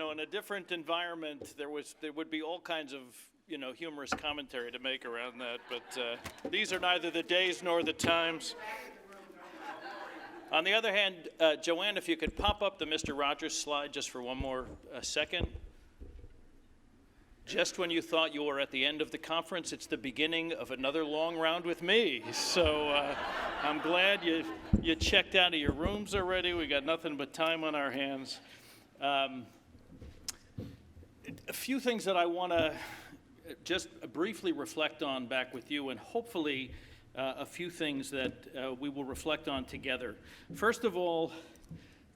know, in a different environment, there would be all kinds of, you know, humorous commentary to make around that, but these are neither the days nor the times. On the other hand, Joanne, if you could pop up the Mr. Rogers slide just for one more second. Just when you thought you were at the end of the conference, it's the beginning of another long round with me. So I'm glad you checked out of your rooms already. We got nothing but time on our hands. A few things that I want to just briefly reflect on back with you, and hopefully a few things that we will reflect on together. First of all,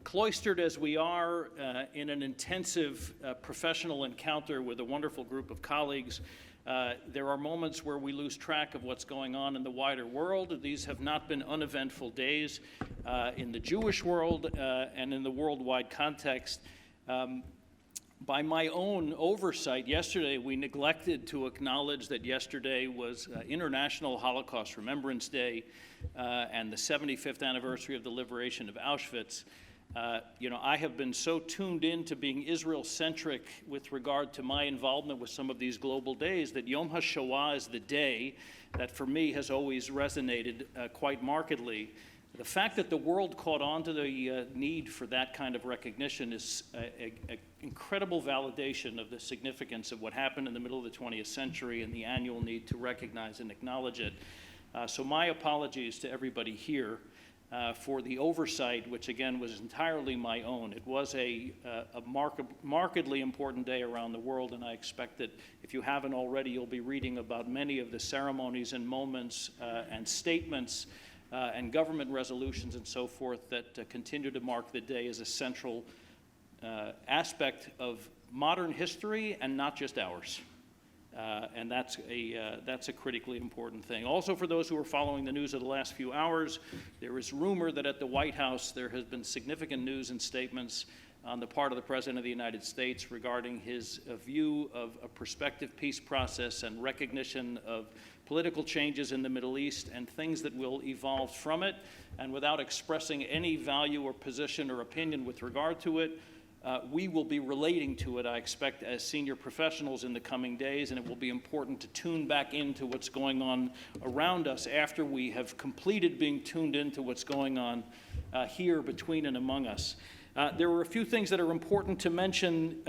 cloistered as we are in an intensive professional encounter with a wonderful group of colleagues, there are moments where we lose track of what's going on in the wider world. These have not been uneventful days in the Jewish world and in the worldwide context. By my own oversight, yesterday we neglected to acknowledge that yesterday was International Holocaust Remembrance Day and the 75th anniversary of the liberation of Auschwitz. You know, I have been so tuned in to being Israel-centric with regard to my involvement with some of these global days that Yom HaShoah is the day that for me has always resonated quite markedly. The fact that the world caught on to the need for that kind of recognition is an incredible validation of the significance of what happened in the middle of the 20th century and the annual need to recognize and acknowledge it. So my apologies to everybody here for the oversight, which again was entirely my own. It was a markedly important day around the world, and I expect that if you haven't already, you'll be reading about many of the ceremonies and moments and statements and government resolutions and so forth that continue to mark the day as a central aspect of modern history and not just ours. And that's a critically important thing. Also, for those who are following the news of the last few hours, there is rumor that at the White House there has been significant news and statements on the part of the President of the United States regarding his view of a prospective peace process and recognition of political changes in the Middle East and things that will evolve from it. And without expressing any value or position or opinion with regard to it, we will be relating to it, I expect, as senior professionals in the coming days, and it will be important to tune back into what's going on around us after we have completed being tuned into what's going on here between and among us. There were a few things that are important to mention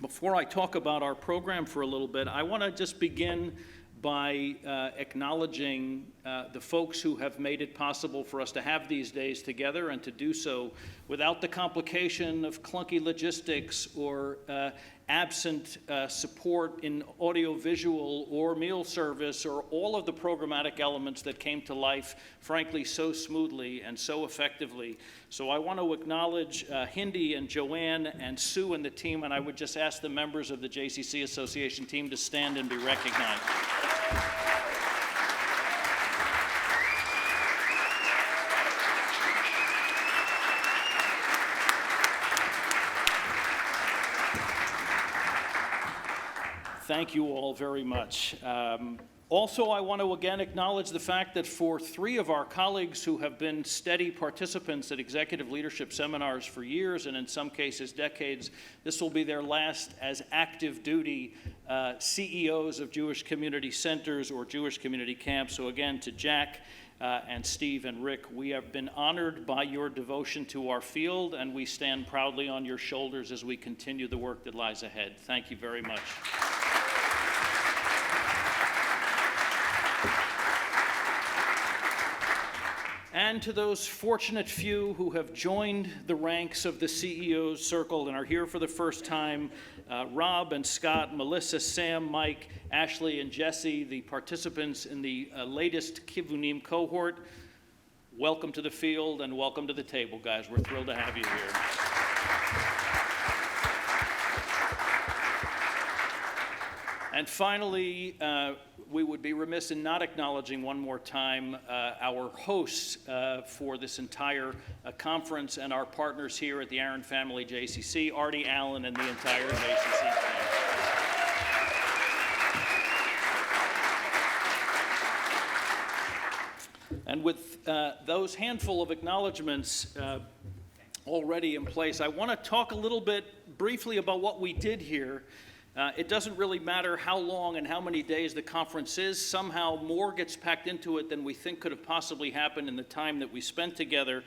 before I talk about our program for a little bit. I want to just begin by acknowledging the folks who have made it possible for us to have these days together and to do so without the complication of clunky logistics or absent support in audiovisual or meal service or all of the programmatic elements that came to life, frankly, so smoothly and so effectively. So I want to acknowledge Hindi and Joanne and Sue and the team, and I would just ask the members of the JCC Association team to stand and be recognized. Thank you all very much. Also, I want to again acknowledge the fact that for three of our colleagues who have been steady participants at executive leadership seminars for years and in some cases decades, this will be their last as active duty CEOs of Jewish community centers or Jewish community camps. So again, to Jack and Steve and Rick, we have been honored by your devotion to our field, and we stand proudly on your shoulders as we continue the work that lies ahead. Thank you very much. And to those fortunate few who have joined the ranks of the CEO's circle and are here for the first time, Rob and Scott, Melissa, Sam, Mike, Ashley, and Jesse, the participants in the latest Kivunim cohort, welcome to the field and welcome to the table, guys. We're thrilled to have you here. And finally, we would be remiss in not acknowledging one more time our hosts for this entire conference and our partners here at the Aaron Family JCC, Artie Allen and the entire JCC team. And with those handful of acknowledgments already in place, I want to talk a little bit briefly about what we did here. It doesn't really matter how long and how many days the conference is. Somehow more gets packed into it than we think could have possibly happened in the time that we spent together.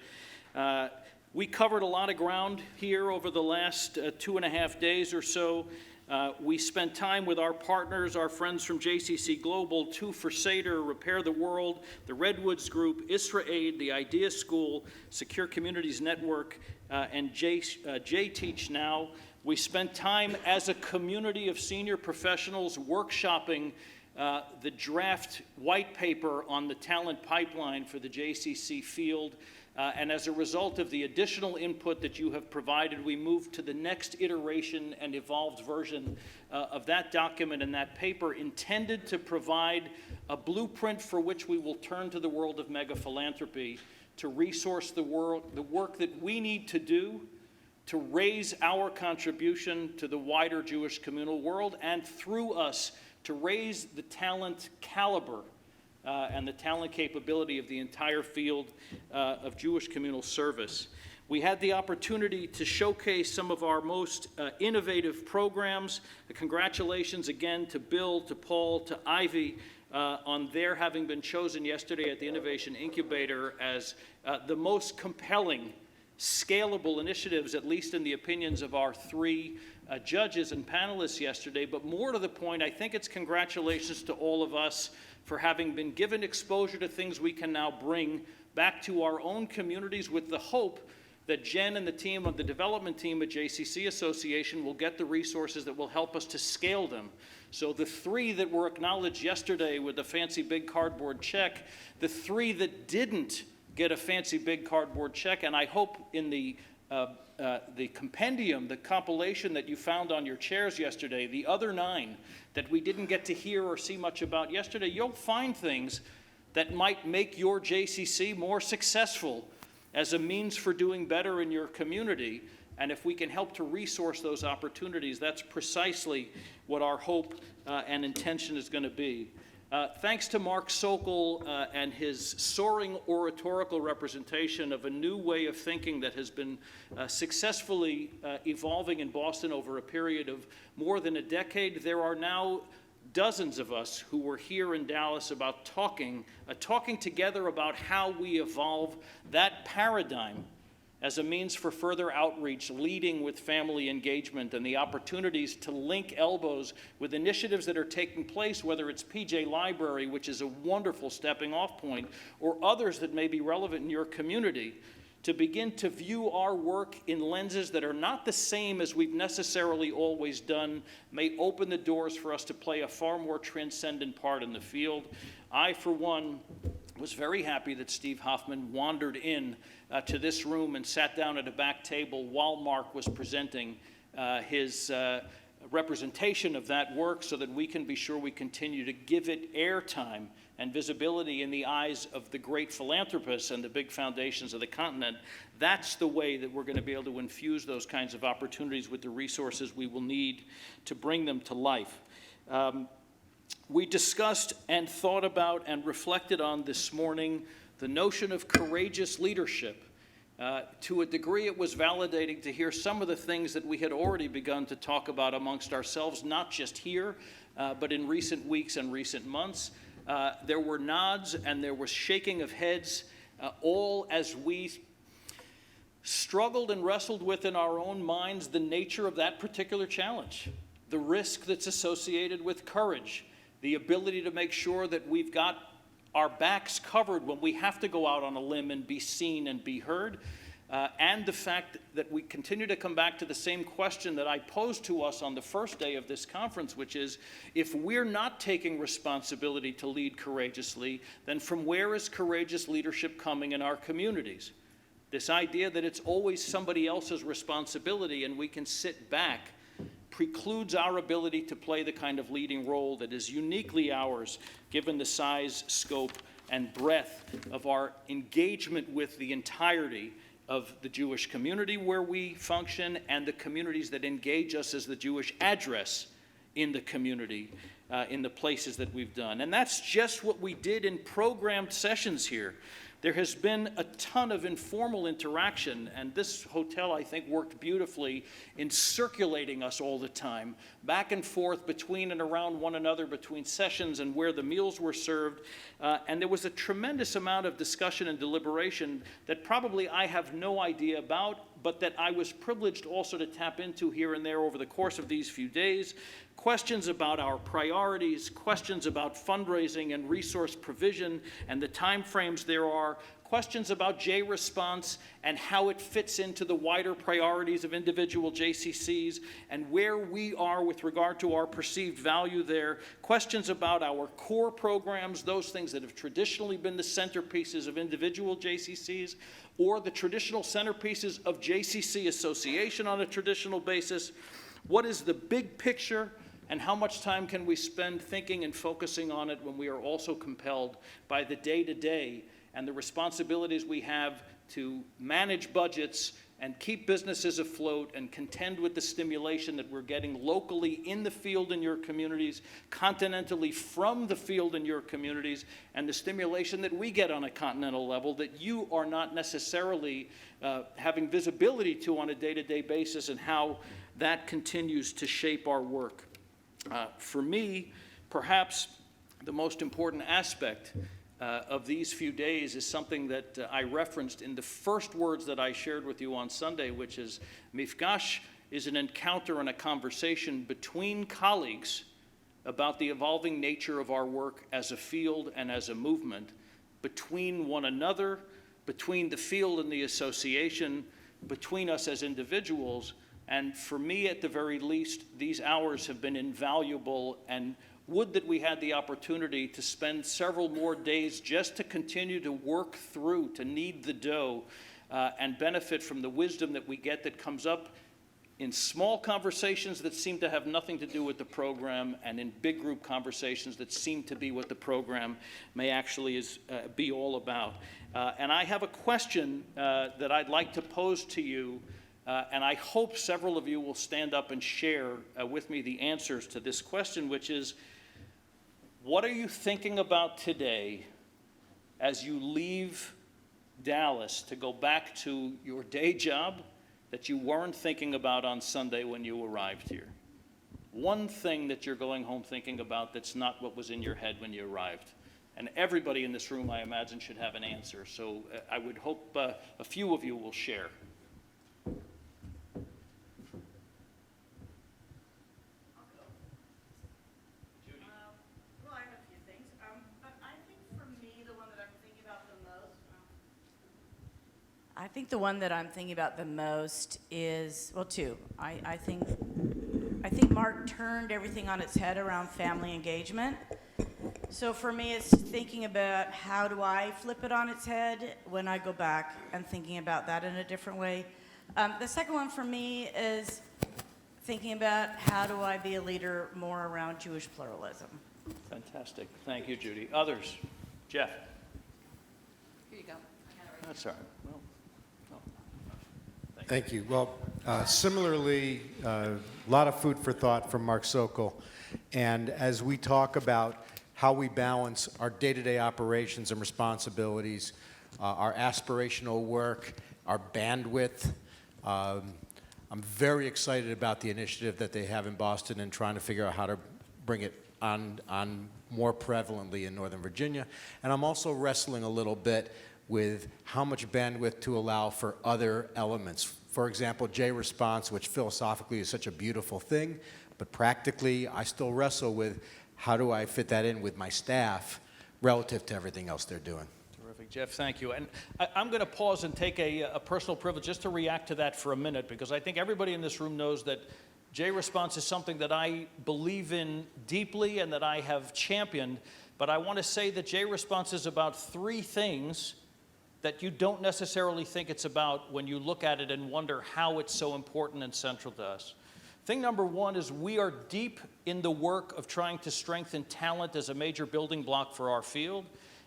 We covered a lot of ground here over the last 2.5 days or so. We spent time with our partners, our friends from JCC Global, Two for Seder, Repair the World, the Redwoods Group, Isra Aid, the Idea School, Secure Communities Network, and J-Teach Now. We spent time as a community of senior professionals workshopping the draft white paper on the talent pipeline for the JCC field. And as a result of the additional input that you have provided, we moved to the next iteration and evolved version of that document and that paper, intended to provide a blueprint for which we will turn to the world of mega philanthropy to resource the work that we need to do to raise our contribution to the wider Jewish communal world, and through us to raise the talent caliber and the talent capability of the entire field of Jewish communal service. We had the opportunity to showcase some of our most innovative programs. Congratulations again to Bill, to Paul, to Ivy on their having been chosen yesterday at the Innovation Incubator as the most compelling, scalable initiatives, at least in the opinions of our three judges and panelists yesterday. But more to the point, I think it's congratulations to all of us for having been given exposure to things we can now bring back to our own communities, with the hope that Jen and the team of the development team at JCC Association will get the resources that will help us to scale them. So the three that were acknowledged yesterday with the fancy big cardboard check, the three that didn't get a fancy big cardboard check, and I hope in the compendium, the compilation that you found on your chairs yesterday, the other 9 that we didn't get to hear or see much about yesterday, you'll find things that might make your JCC more successful as a means for doing better in your community. And if we can help to resource those opportunities, that's precisely what our hope and intention is going to be. Thanks to Mark Sokol and his soaring oratorical representation of a new way of thinking that has been successfully evolving in Boston over a period of more than a decade, there are now dozens of us who were here in Dallas about talking together about how we evolve that paradigm as a means for further outreach, leading with family engagement and the opportunities to link elbows with initiatives that are taking place, whether it's PJ Library, which is a wonderful stepping off point, or others that may be relevant in your community, to begin to view our work in lenses that are not the same as we've necessarily always done, may open the doors for us to play a far more transcendent part in the field. I, for one, was very happy that Steve Hoffman wandered in to this room and sat down at a back table while Mark was presenting his representation of that work, so that we can be sure we continue to give it airtime and visibility in the eyes of the great philanthropists and the big foundations of the continent. That's the way that we're going to be able to infuse those kinds of opportunities with the resources we will need to bring them to life. We discussed and thought about and reflected on this morning the notion of courageous leadership. To a degree, it was validating to hear some of the things that we had already begun to talk about amongst ourselves, not just here, but in recent weeks and recent months. There were nods and there was shaking of heads, all as we struggled and wrestled with in our own minds the nature of that particular challenge, the risk that's associated with courage, the ability to make sure that we've got our backs covered when we have to go out on a limb and be seen and be heard, and the fact that we continue to come back to the same question that I posed to us on the first day of this conference, which is, if we're not taking responsibility to lead courageously, then from where is courageous leadership coming in our communities? This idea that it's always somebody else's responsibility and we can sit back precludes our ability to play the kind of leading role that is uniquely ours, given the size, scope, and breadth of our engagement with the entirety of the Jewish community where we function and the communities that engage us as the Jewish address in the community, in the places that we've done. And that's just what we did in programmed sessions here. There has been a ton of informal interaction, and this hotel, I think, worked beautifully in circulating us all the time, back and forth between and around one another, between sessions and where the meals were served. And there was a tremendous amount of discussion and deliberation that probably I have no idea about, but that I was privileged also to tap into here and there over the course of these few days. Questions about our priorities, questions about fundraising and resource provision and the timeframes there are, questions about J-Response and how it fits into the wider priorities of individual JCCs and where we are with regard to our perceived value there, questions about our core programs, those things that have traditionally been the centerpieces of individual JCCs, or the traditional centerpieces of JCC Association on a traditional basis. What is the big picture? And how much time can we spend thinking and focusing on it when we are also compelled by the day-to-day and the responsibilities we have to manage budgets and keep businesses afloat and contend with the stimulation that we're getting locally in the field in your communities, continentally from the field in your communities, and the stimulation that we get on a continental level that you are not necessarily having visibility to on a day-to-day basis, and how that continues to shape our work. For me, perhaps the most important aspect of these few days is something that I referenced in the first words that I shared with you on Sunday, which is Mifgash is an encounter and a conversation between colleagues about the evolving nature of our work as a field and as a movement, between one another, between the field and the association, between us as individuals. And for me, at the very least, these hours have been invaluable, and would that we had the opportunity to spend several more days just to continue to work through, to knead the dough, and benefit from the wisdom that we get that comes up in small conversations that seem to have nothing to do with the program, and in big group conversations that seem to be what the program may actually be all about. And I have a question that I'd like to pose to you. And I hope several of you will stand up and share with me the answers to this question, which is, what are you thinking about today as you leave Dallas to go back to your day job that you weren't thinking about on Sunday when you arrived here? One thing that you're going home thinking about that's not what was in your head when you arrived. And everybody in this room, I imagine, should have an answer. So I would hope a few of you will share. I think the one that I'm thinking about the most is, well, two. I think Mark turned everything on its head around family engagement. So for me, it's thinking about how do I flip it on its head when I go back and thinking about that in a different way. The second one for me is thinking about how do I be a leader more around Jewish pluralism. Fantastic. Thank you, Judy. Others? Jeff? Here you go. That's all right. Well, Thank you. Well, similarly, a lot of food for thought from Mark Sokol. And as we talk about how we balance our day-to-day operations and responsibilities, our aspirational work, our bandwidth, I'm very excited about the initiative that they have in Boston and trying to figure out how to bring it on more prevalently in Northern Virginia. And I'm also wrestling a little bit with how much bandwidth to allow for other elements. For example, J-Response, which philosophically is such a beautiful thing, but practically I still wrestle with how do I fit that in with my staff relative to everything else they're doing. Terrific, Jeff, thank you. And I'm going to pause and take a personal privilege just to react to that for a minute, because I think everybody in this room knows that J-Response is something that I believe in deeply and that I have championed, but I want to say that J-Response is about three things that you don't necessarily think it's about when you look at it and wonder how it's so important and central to us. Thing number one is we are deep in the work of trying to strengthen talent as a major building block for our field,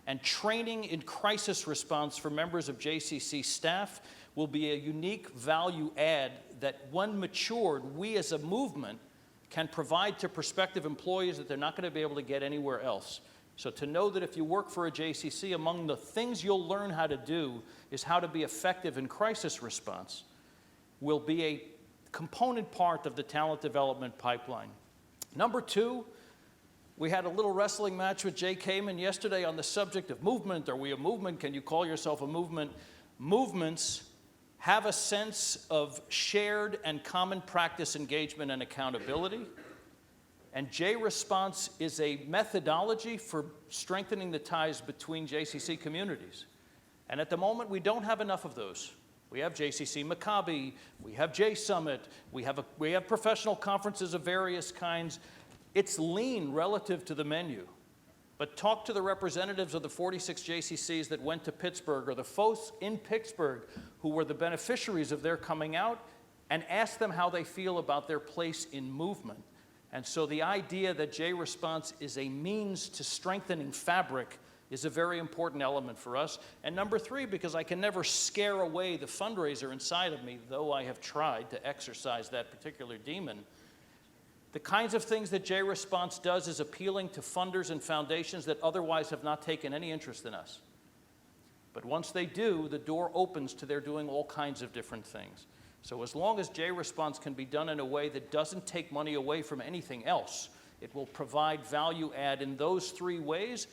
and training in crisis response for members of JCC staff will be a unique value add that, when matured, we as a movement can provide to prospective employees that they're not going to be able to get anywhere else. So to know that if you work for a JCC, among the things you'll learn how to do is how to be effective in crisis response will be a component part of the talent development pipeline. Number two, we had a little wrestling match with Jay Kamen yesterday on the subject of movement. Are we a movement? Can you call yourself a movement? Movements have a sense of shared and common practice engagement and accountability. And J-Response is a methodology for strengthening the ties between JCC communities. And at the moment, we don't have enough of those. We have JCC Maccabi, we have J-Summit, we have professional conferences of various kinds. It's lean relative to the menu. But talk to the representatives of the 46 JCCs that went to Pittsburgh, or the folks in Pittsburgh who were the beneficiaries of their coming out, and ask them how they feel about their place in movement. And so the idea that J-Response is a means to strengthening fabric is a very important element for us. And number three, because I can never scare away the fundraiser inside of me, though I have tried to exercise that particular demon, the kinds of things that J-Response does is appealing to funders and foundations that otherwise have not taken any interest in us. But once they do, the door opens to their doing all kinds of different things. So as long as J-Response can be done in a way that doesn't take money away from anything else, it will provide value add in those three ways.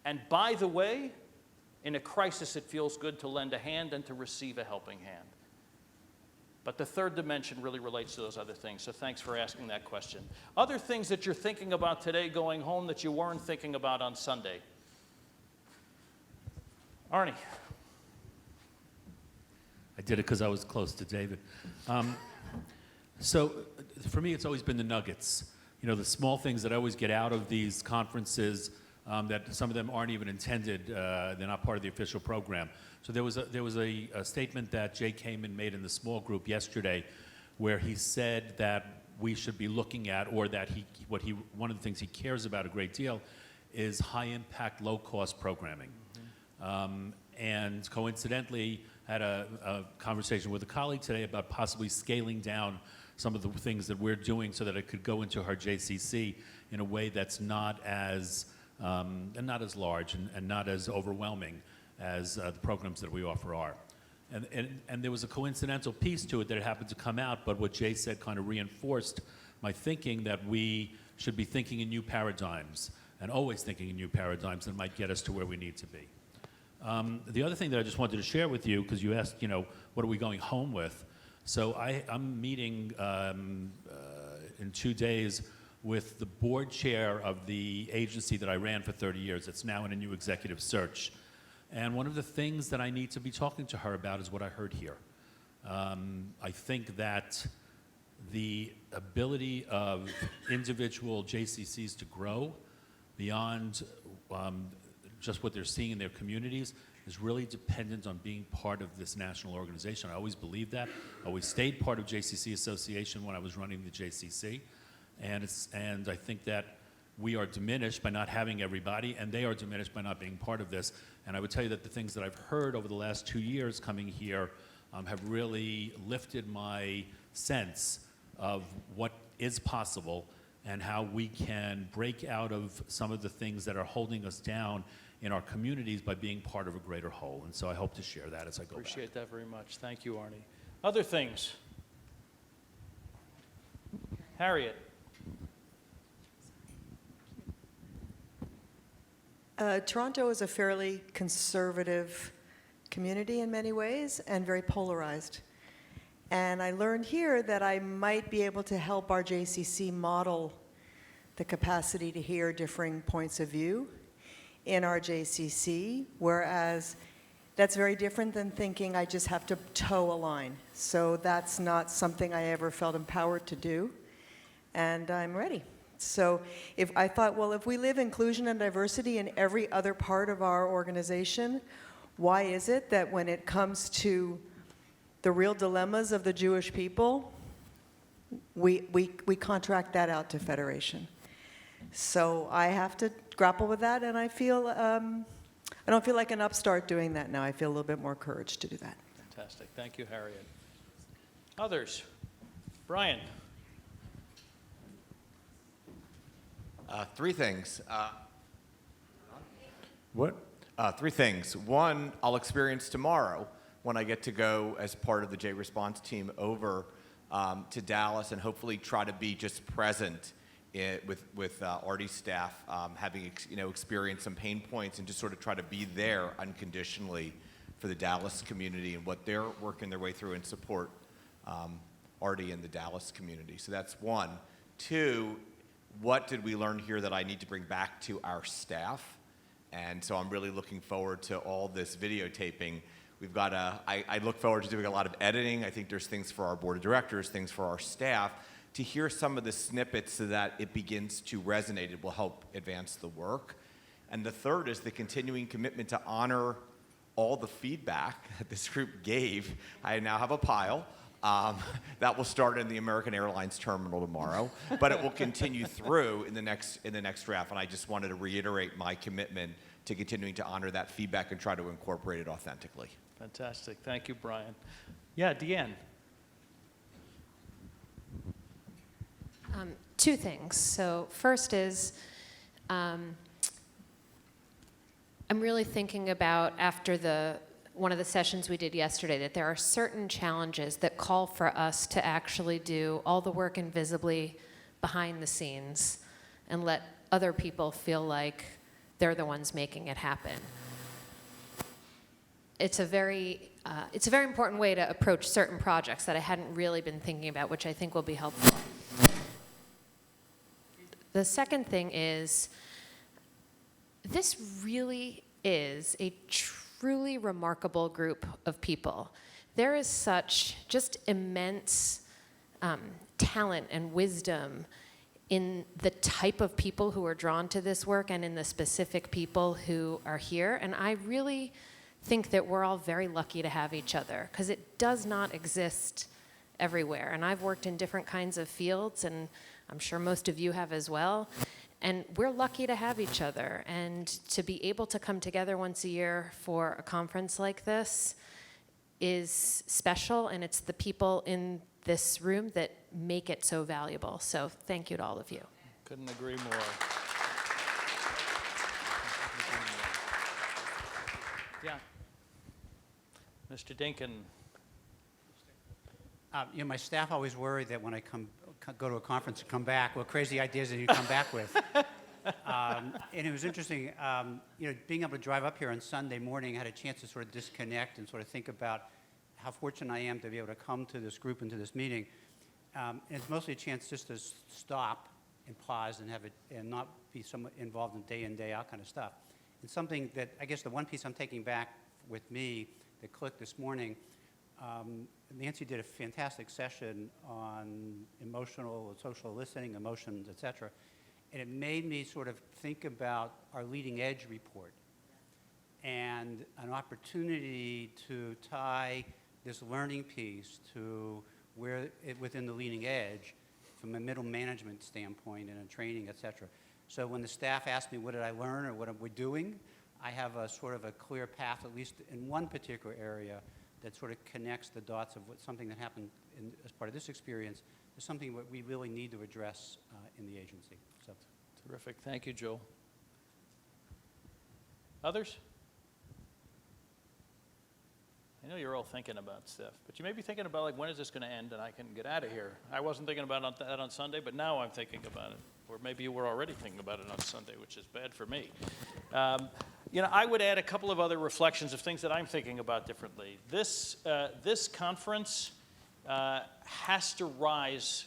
And by the way, in a crisis, it feels good to lend a hand and to receive a helping hand. But the third dimension really relates to those other things, so thanks for asking that question. Other things that you're thinking about today going home that you weren't thinking about on Sunday? Arnie. I did it because I was close to David. So for me, it's always been the nuggets. You know, the small things that I always get out of these conferences that some of them aren't even intended, they're not part of the official program. So there was a statement that Jay Kamen made in the small group yesterday where he said that we should be looking at, or that one of the things he cares about a great deal is high impact, low cost programming. Mm-hmm. And coincidentally, had a conversation with a colleague today about possibly scaling down some of the things that we're doing so that it could go into her JCC in a way that's not as large and not as overwhelming as the programs that we offer are. And there was a coincidental piece to it that happened to come out, but what Jay said kind of reinforced my thinking that we should be thinking in new paradigms, and always thinking in new paradigms that might get us to where we need to be. The other thing that I just wanted to share with you, because you asked, you know, what are we going home with? So I'm meeting in 2 days with the board chair of the agency that I ran for 30 years. It's now in a new executive search. And one of the things that I need to be talking to her about is what I heard here. I think that the ability of individual JCCs to grow beyond just what they're seeing in their communities is really dependent on being part of this national organization. I always believed that. I always stayed part of JCC Association when I was running the JCC. And I think that we are diminished by not having everybody, and they are diminished by not being part of this. And I would tell you that the things that I've heard over the last 2 years coming here have really lifted my sense of what is possible and how we can break out of some of the things that are holding us down in our communities by being part of a greater whole. And so I hope to share that as I go back. Appreciate that very much. Thank you, Arnie. Other things? Harriet. Toronto is a fairly conservative community in many ways and very polarized. And I learned here that I might be able to help our JCC model the capacity to hear differing points of view in our JCC, whereas that's very different than thinking I just have to toe a line. So that's not something I ever felt empowered to do, and I'm ready. So if I thought, well, if we live inclusion and diversity in every other part of our organization, why is it that when it comes to the real dilemmas of the Jewish people, we contract that out to Federation? So I have to grapple with that, and I feel, I don't feel like an upstart doing that now. I feel a little bit more courage to do that. Fantastic. Thank you, Harriet. Others? Brian. Three things. What? Three things. One, I'll experience tomorrow when I get to go as part of the J Response team over to Dallas and hopefully try to be just present with Artie's staff, having experienced some pain points and just sort of try to be there unconditionally for the Dallas community and what they're working their way through and support Artie and the Dallas community. So that's one. Two, what did we learn here that I need to bring back to our staff? And so I'm really looking forward to all this videotaping. We've got I look forward to doing a lot of editing. I think there's things for our board of directors, things for our staff, to hear some of the snippets so that it begins to resonate. It will help advance the work. And the third is the continuing commitment to honor all the feedback that this group gave. I now have a pile. That will start in the American Airlines terminal tomorrow, but it will continue through in the next draft. And I just wanted to reiterate my commitment to continuing to honor that feedback and try to incorporate it authentically. Fantastic. Thank you, Brian. Yeah, Deanne. Two things. So first is, I'm really thinking about after one of the sessions we did yesterday that there are certain challenges that call for us to actually do all the work invisibly behind the scenes and let other people feel like they're the ones making it happen. It's a very important way to approach certain projects that I hadn't really been thinking about, which I think will be helpful. The second thing is, this really is a truly remarkable group of people. There is such just immense talent and wisdom in the type of people who are drawn to this work and in the specific people who are here. And I really think that we're all very lucky to have each other, because it does not exist everywhere. And I've worked in different kinds of fields, and I'm sure most of you have as well. And we're lucky to have each other. And to be able to come together once a year for a conference like this is special, and it's the people in this room that make it so valuable. So thank you to all of you. Couldn't agree more. Yeah. Mr. Dinkin. My staff always worry that when I go to a conference and come back, what crazy ideas did you come back with? And it was interesting, being able to drive up here on Sunday morning, I had a chance to sort of disconnect and sort of think about how fortunate I am to be able to come to this group and to this meeting. And it's mostly a chance just to stop and pause and have it, and not be somewhat involved in day out kind of stuff. And something that, I guess the one piece I'm taking back with me that clicked this morning, Nancy did a fantastic session on emotional and social listening, emotions, et cetera. And it made me sort of think about our leading edge report and an opportunity to tie this learning piece to where within the leading edge from a middle management standpoint and a training, et cetera. So when the staff asked me what did I learn or what am we doing, I have a sort of a clear path, at least in one particular area, that sort of connects the dots of something that happened as part of this experience is something that we really need to address in the agency. So. Terrific. Thank you, Joel. Others? I know you're all thinking about stuff, but you may be thinking about, like, when is this going to end and I can get out of here? I wasn't thinking about that on Sunday, but now I'm thinking about it. Or maybe you were already thinking about it on Sunday, which is bad for me. I would add a couple of other reflections of things that I'm thinking about differently. This conference has to rise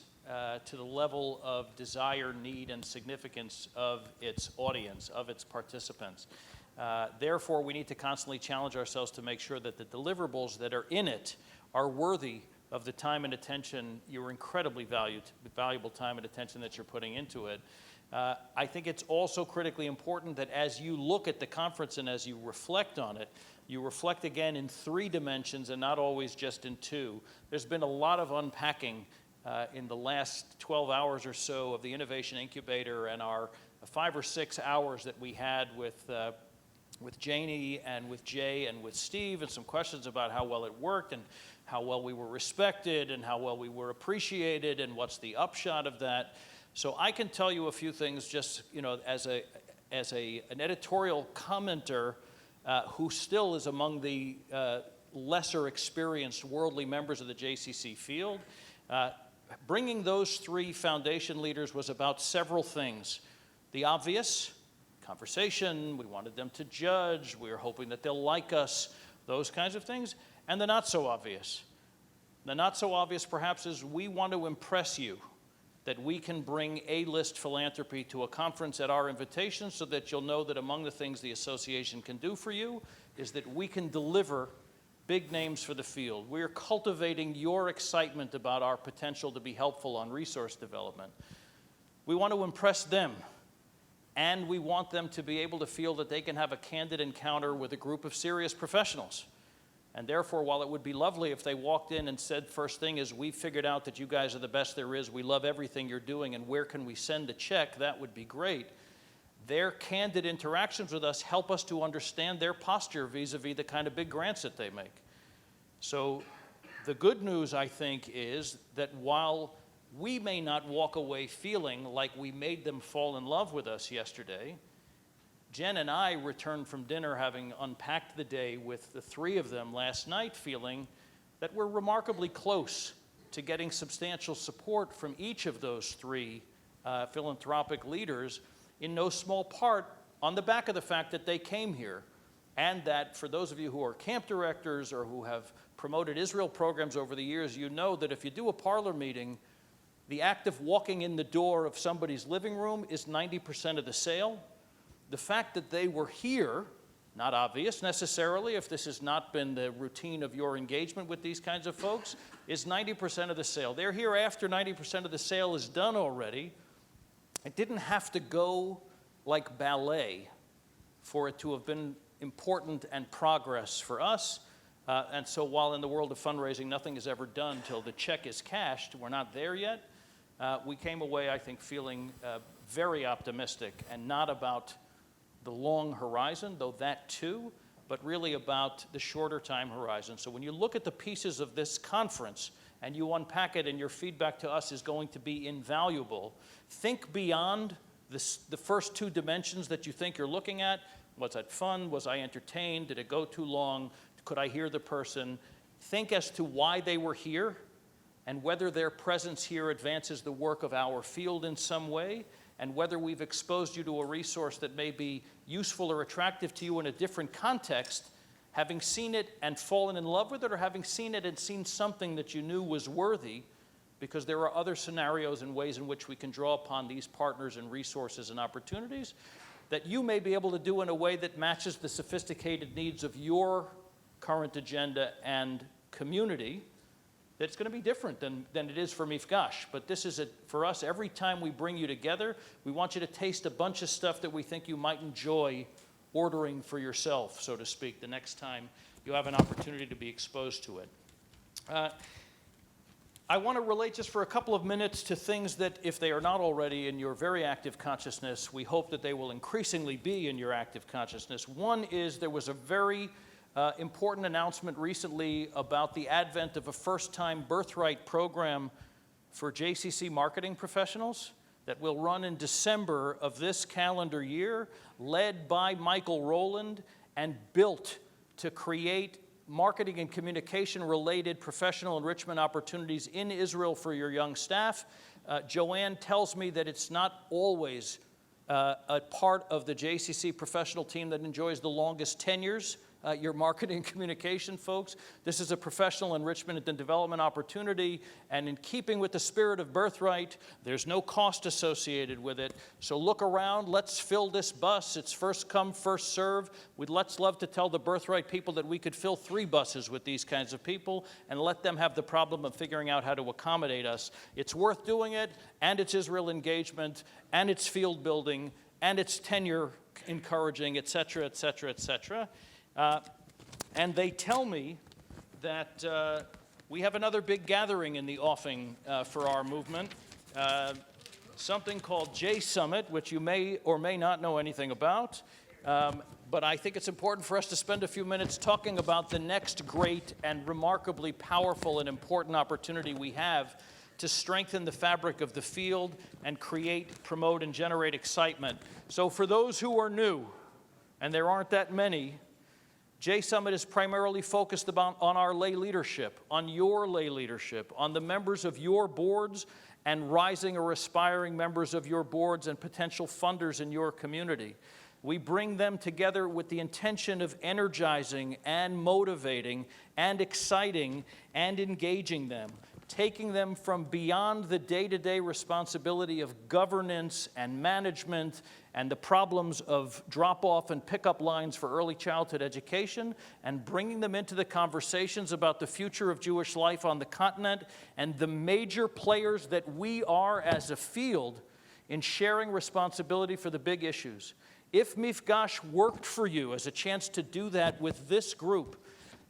to the level of desire, need, and significance of its audience, of its participants. Therefore, we need to constantly challenge ourselves to make sure that the deliverables that are in it are worthy of the time and attention, your incredibly valuable time and attention that you're putting into it. I think it's also critically important that as you look at the conference and as you reflect on it, you reflect again in 3 dimensions and not always just in 2. There's been a lot of unpacking in the last 12 hours or so of the Innovation Incubator and our 5 or 6 hours that we had with Janie and with Jay and with Steve, and some questions about how well it worked and how well we were respected and how well we were appreciated and what's the upshot of that. So I can tell you a few things just, as an editorial commenter who still is among the lesser experienced worldly members of the JCC field. Bringing those 3 foundation leaders was about several things. The obvious, conversation, we wanted them to judge, we were hoping that they'll like us, those kinds of things, and the not so obvious. The not so obvious perhaps is we want to impress you that we can bring A-list philanthropy to a conference at our invitation so that you'll know that among the things the association can do for you is that we can deliver big names for the field. We're cultivating your excitement about our potential to be helpful on resource development. We want to impress them, and we want them to be able to feel that they can have a candid encounter with a group of serious professionals. And therefore, while it would be lovely if they walked in and said, first thing is, we figured out that you guys are the best there is, we love everything you're doing, and where can we send a check, that would be great. Their candid interactions with us help us to understand their posture vis-a-vis the kind of big grants that they make. So the good news, I think, is that while we may not walk away feeling like we made them fall in love with us yesterday, Jen and I returned from dinner having unpacked the day with the 3 of them last night, feeling that we're remarkably close to getting substantial support from each of those 3 philanthropic leaders, in no small part on the back of the fact that they came here, and that for those of you who are camp directors or who have promoted Israel programs over the years, you know that if you do a parlor meeting, the act of walking in the door of somebody's living room is 90% of the sale. The fact that they were here, not obvious necessarily if this has not been the routine of your engagement with these kinds of folks, is 90% of the sale. They're here after 90% of the sale is done already. It didn't have to go like ballet for it to have been important and progress for us. And so while in the world of fundraising nothing is ever done till the check is cashed, we're not there yet, we came away, I think, feeling very optimistic, and not about the long horizon, though that too, but really about the shorter time horizon. So when you look at the pieces of this conference and you unpack it, and your feedback to us is going to be invaluable, think beyond the first 2 dimensions that you think you're looking at. Was that fun? Was I entertained? Did it go too long? Could I hear the person? Think as to why they were here and whether their presence here advances the work of our field in some way, and whether we've exposed you to a resource that may be useful or attractive to you in a different context, having seen it and fallen in love with it, or having seen it and seen something that you knew was worthy, because there are other scenarios and ways in which we can draw upon these partners and resources and opportunities that you may be able to do in a way that matches the sophisticated needs of your current agenda and community. That's going to be different than it is for Mifgash. But this is, for us, every time we bring you together, we want you to taste a bunch of stuff that we think you might enjoy ordering for yourself, so to speak, the next time you have an opportunity to be exposed to it. I want to relate just for a couple of minutes to things that, if they are not already in your very active consciousness, we hope that they will increasingly be in your active consciousness. One is there was a very important announcement recently about the advent of a first-time birthright program for JCC marketing professionals that will run in December of this calendar year, led by Michael Rowland and built to create marketing and communication-related professional enrichment opportunities in Israel for your young staff. Joanne tells me that it's not always a part of the JCC professional team that enjoys the longest tenures. Your marketing and communication folks. This is a professional enrichment and development opportunity, and in keeping with the spirit of Birthright, there's no cost associated with it. So look around, let's fill this bus. It's first come, first serve. We'd love to tell the Birthright people that we could fill 3 buses with these kinds of people and let them have the problem of figuring out how to accommodate us. It's worth doing it, and it's Israel engagement, and it's field building, and it's tenure encouraging, et cetera, et cetera, et cetera. And they tell me that we have another big gathering in the offing for our movement, something called J Summit, which you may or may not know anything about. But I think it's important for us to spend a few minutes talking about the next great and remarkably powerful and important opportunity we have to strengthen the fabric of the field and create, promote, and generate excitement. So for those who are new, and there aren't that many, J Summit is primarily focused on our lay leadership, on your lay leadership, on the members of your boards and rising or aspiring members of your boards and potential funders in your community. We bring them together with the intention of energizing and motivating and exciting and engaging them, taking them from beyond the day-to-day responsibility of governance and management and the problems of drop-off and pickup lines for early childhood education, and bringing them into the conversations about the future of Jewish life on the continent and the major players that we are as a field in sharing responsibility for the big issues. If Mifgash worked for you as a chance to do that with this group,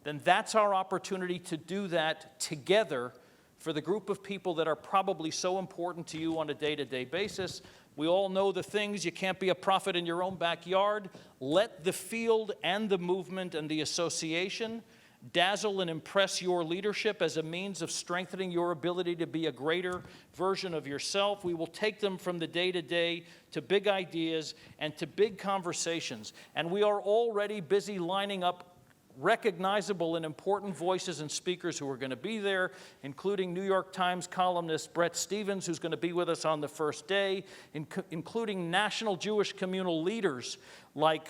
then that's our opportunity to do that together for the group of people that are probably so important to you on a day-to-day basis. We all know the things. You can't be a prophet in your own backyard. Let the field and the movement and the association dazzle and impress your leadership as a means of strengthening your ability to be a greater version of yourself. We will take them from the day-to-day to big ideas and to big conversations. And we are already busy lining up recognizable and important voices and speakers who are going to be there, including New York Times columnist Bret Stephens, who's going to be with us on the first day, including national Jewish communal leaders like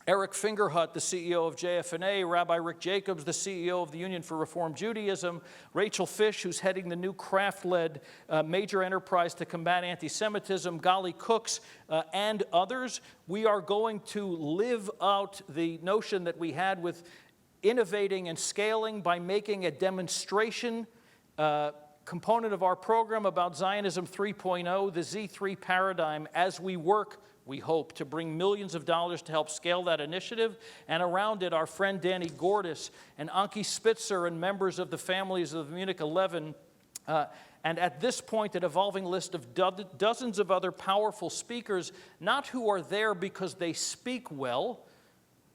Eric Fingerhut, the CEO of JFNA, Rabbi Rick Jacobs, the CEO of the Union for Reform Judaism, Rachel Fish, who's heading the new craft-led major enterprise to combat anti-Semitism, Gali Cooks, and others. We are going to live out the notion that we had with innovating and scaling by making a demonstration component of our program about Zionism 3.0, the Z3 paradigm, as we work, we hope, to bring millions of dollars to help scale that initiative. And around it, our friend Danny Gordis and Anki Spitzer and members of the families of Munich 11. And at this point, an evolving list of dozens of other powerful speakers, not who are there because they speak well,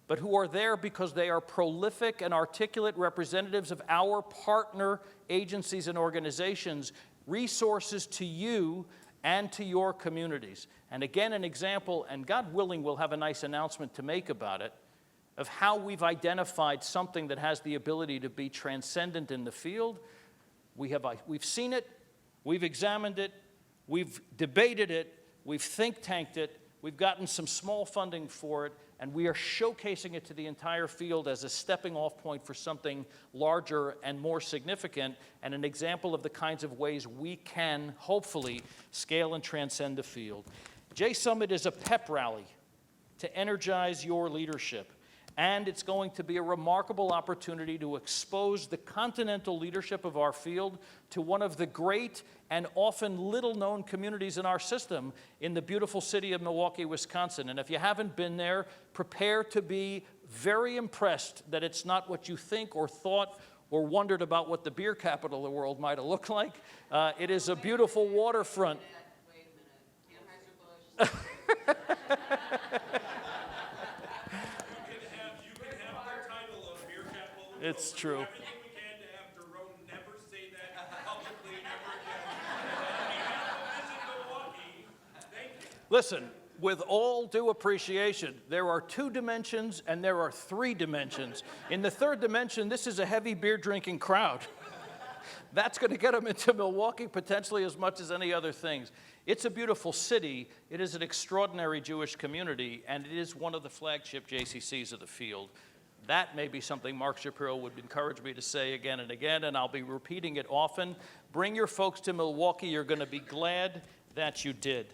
but who are there because they are prolific and articulate representatives of our partner agencies and organizations, resources to you and to your communities. And again, an example, and God willing, we'll have a nice announcement to make about it, of how we've identified something that has the ability to be transcendent in the field. We've seen it, we've examined it, we've debated it, we've think tanked it, we've gotten some small funding for it, and we are showcasing it to the entire field as a stepping off point for something larger and more significant, and an example of the kinds of ways we can hopefully scale and transcend the field. J Summit is a pep rally to energize your leadership, and it's going to be a remarkable opportunity to expose the continental leadership of our field to one of the great and often little-known communities in our system in the beautiful city of Milwaukee, Wisconsin. And if you haven't been there, prepare to be very impressed that it's not what you think or thought or wondered about what the beer capital of the world might have looked like. It is a beautiful waterfront. Wait a minute. It's true. Everything we can to have Doron never say that publicly ever again. Visit Milwaukee. Thank you. Listen, with all due appreciation, there are 2 dimensions and there are 3 dimensions. In the 3rd dimension, this is a heavy beer drinking crowd. That's going to get them into Milwaukee potentially as much as any other things. It's a beautiful city. It is an extraordinary Jewish community, and it is one of the flagship JCCs of the field. That may be something Mark Shapiro would encourage me to say again and again, and I'll be repeating it often. Bring your folks to Milwaukee. You're going to be glad that you did.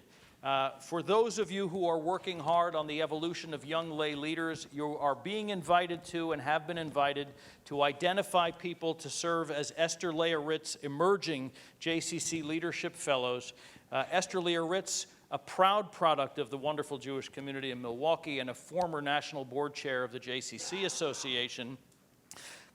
For those of you who are working hard on the evolution of young lay leaders, you are being invited to and have been invited to identify people to serve as Esther Leah Ritz Emerging JCC Leadership Fellows. Esther Leah Ritz, a proud product of the wonderful Jewish community in Milwaukee and a former national board chair of the JCC Association,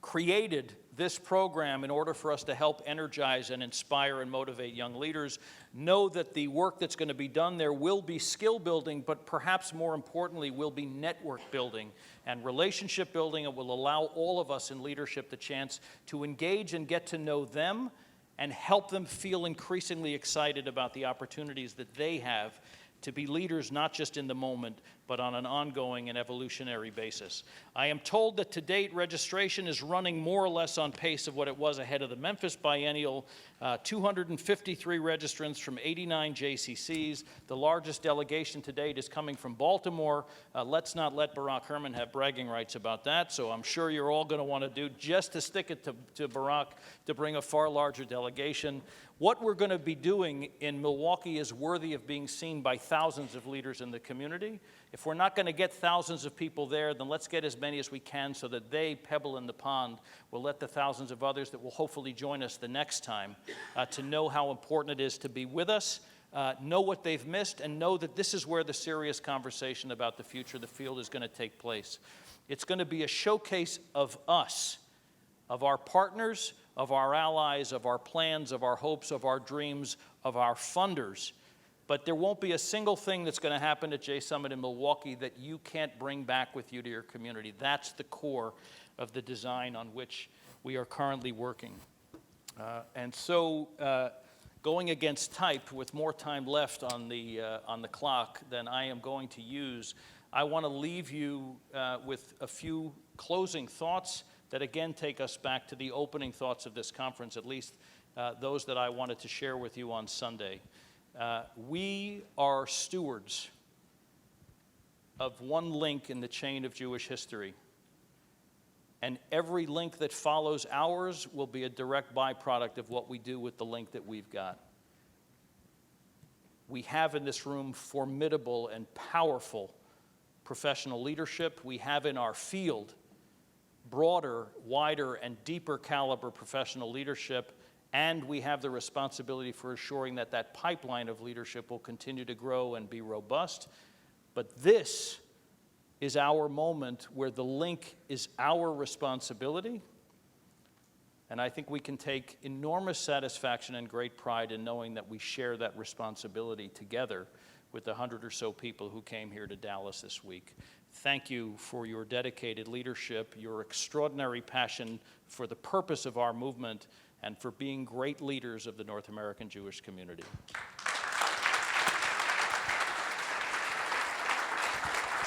created this program in order for us to help energize and inspire and motivate young leaders. Know that the work that's going to be done there will be skill building, but perhaps more importantly will be network building and relationship building. It will allow all of us in leadership the chance to engage and get to know them and help them feel increasingly excited about the opportunities that they have to be leaders not just in the moment, but on an ongoing and evolutionary basis. I am told that to date, registration is running more or less on pace of what it was ahead of the Memphis Biennial. 253 registrants from 89 JCCs. The largest delegation to date is coming from Baltimore. Let's not let Barack Herman have bragging rights about that, so I'm sure you're all going to want to do just to stick it to Barack to bring a far larger delegation. What we're going to be doing in Milwaukee is worthy of being seen by thousands of leaders in the community. If we're not going to get thousands of people there, then let's get as many as we can so that they, pebble in the pond, will let the thousands of others that will hopefully join us the next time to know how important it is to be with us, know what they've missed, and know that this is where the serious conversation about the future of the field is going to take place. It's going to be a showcase of us, of our partners, of our allies, of our plans, of our hopes, of our dreams, of our funders. But there won't be a single thing that's going to happen at J Summit in Milwaukee that you can't bring back with you to your community. That's the core of the design on which we are currently working. And so, going against type, with more time left on the clock than I am going to use, I want to leave you with a few closing thoughts that again take us back to the opening thoughts of this conference, at least those that I wanted to share with you on Sunday. We are stewards of one link in the chain of Jewish history. And every link that follows ours will be a direct byproduct of what we do with the link that we've got. We have in this room formidable and powerful professional leadership. We have in our field broader, wider, and deeper caliber professional leadership, and we have the responsibility for assuring that that pipeline of leadership will continue to grow and be robust. But this is our moment where the link is our responsibility, and I think we can take enormous satisfaction and great pride in knowing that we share that responsibility together with the 100 or so people who came here to Dallas this week. Thank you for your dedicated leadership, your extraordinary passion for the purpose of our movement, and for being great leaders of the North American Jewish community.